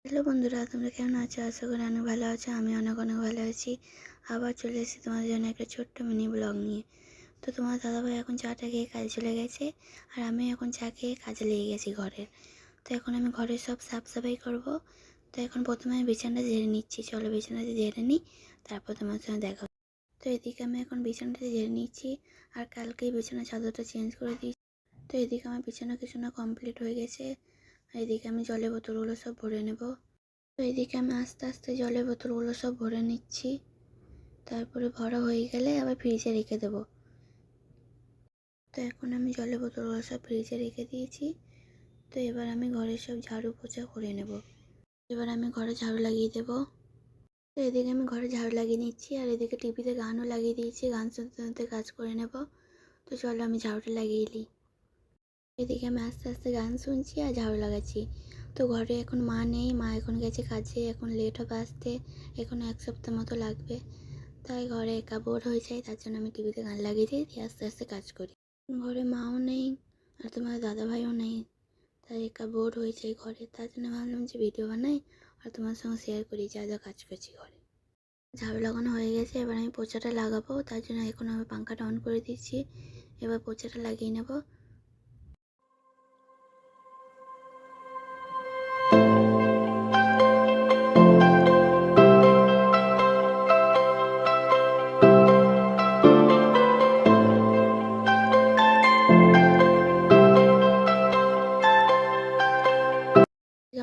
Hello বন্ধুরা, তোমরা কেমন আছো? আশা করি অনেক ভালো আছো। আমি অনেক ভালো আছি। আবার চলে এসেছি তোমাদের জন্য একটা ছোট্ট মিনি ব্লগ নিয়ে। তো তোমার দাদাভাই এখন চাটা খেয়ে কাজে চলে গেছে, আর আমি এখন চা খেয়ে কাজে লেগে গেছি ঘরের। তো এখন আমি ঘরের সব সাফ সাফাই করবো। তো এখন প্রথমে আমি বিছানাটা ঝেড়ে নিচ্ছি। চলো বিছানাটা ঝেড়ে নিই, তারপর তোমার সঙ্গে দেখা। তো এদিকে আমি এখন বিছানাটা ঝেড়ে নিচ্ছি, আর কালকেই বিছানার চাদরটা চেঞ্জ করে দিয়েছি। তো এদিকে আমার বিছানা কিছু কমপ্লিট হয়ে গেছে। আর এদিকে আমি জলের বোতলগুলো সব ভরে নেব। তো এদিকে আমি আস্তে আস্তে জলের বোতলগুলো সব ভরে নিচ্ছি। তারপরে ভরা হয়ে গেলে আবার ফ্রিজে রেখে দেবো। তো এখন আমি জলের বোতলগুলো সব ফ্রিজে রেখে দিয়েছি। তো এবার আমি ঘরের সব ঝাড়ু পোছা করে নেব। এবার আমি ঘরে ঝাড়ু লাগিয়ে দেবো। তো এদিকে আমি ঘরে ঝাড়ু লাগিয়ে নিচ্ছি, আর এদিকে টিভিতে গানও লাগিয়ে দিয়েছি। গান শুনতে শুনতে কাজ করে নেব। তো চলো আমি ঝাড়ুটা লাগিয়ে নিই। এদিকে আমি আস্তে আস্তে গান শুনছি আর ঝাড়ু লাগাচ্ছি। তো ঘরে এখন মা নেই, মা এখন গেছে কাজে। এখন লেট হবে আসতে, এখন 1 সপ্তাহ মতো লাগবে। তাই ঘরে একা বোর হয়ে যায়, তার জন্য আমি টিভিতে গান লাগিয়ে দিয়ে আস্তে আস্তে কাজ করি। ঘরে মাও নেই, আর তোমার দাদাভাইও নেই, তাই একা বোর হয়ে যাই ঘরে। তার জন্য ভাবলাম যে ভিডিও বানাই আর তোমার সঙ্গে শেয়ার করি যা যা কাজ করছি ঘরে। ঝাড়ু লাগানো হয়ে গেছে, এবার আমি পোছাটা লাগাবো। তার জন্য এখন আমি পাঙ্খাটা অন করে দিচ্ছি। এবার পোছাটা লাগিয়ে নেব।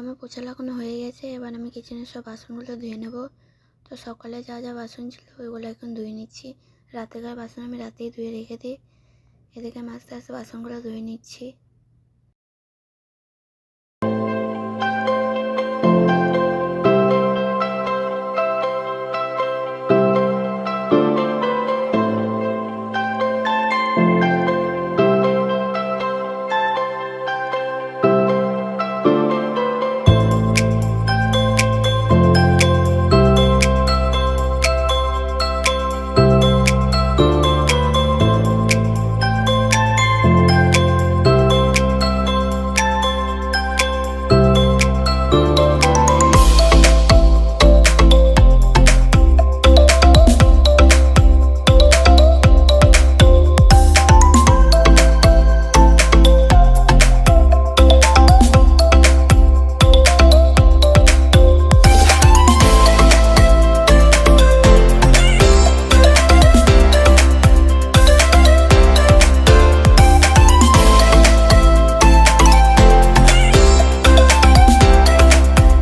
আমার পোছা লাগানো হয়ে গেছে, এবার আমি কিচেনের সব বাসনগুলো ধুয়ে নেব। তো সকালে যা যা বাসন ছিল ওইগুলো এখন ধুয়ে নিচ্ছি। রাতেকার বাসন আমি রাতেই ধুয়ে রেখে দিই। এদিকে আমি আস্তে আস্তে বাসনগুলো ধুয়ে নিচ্ছি।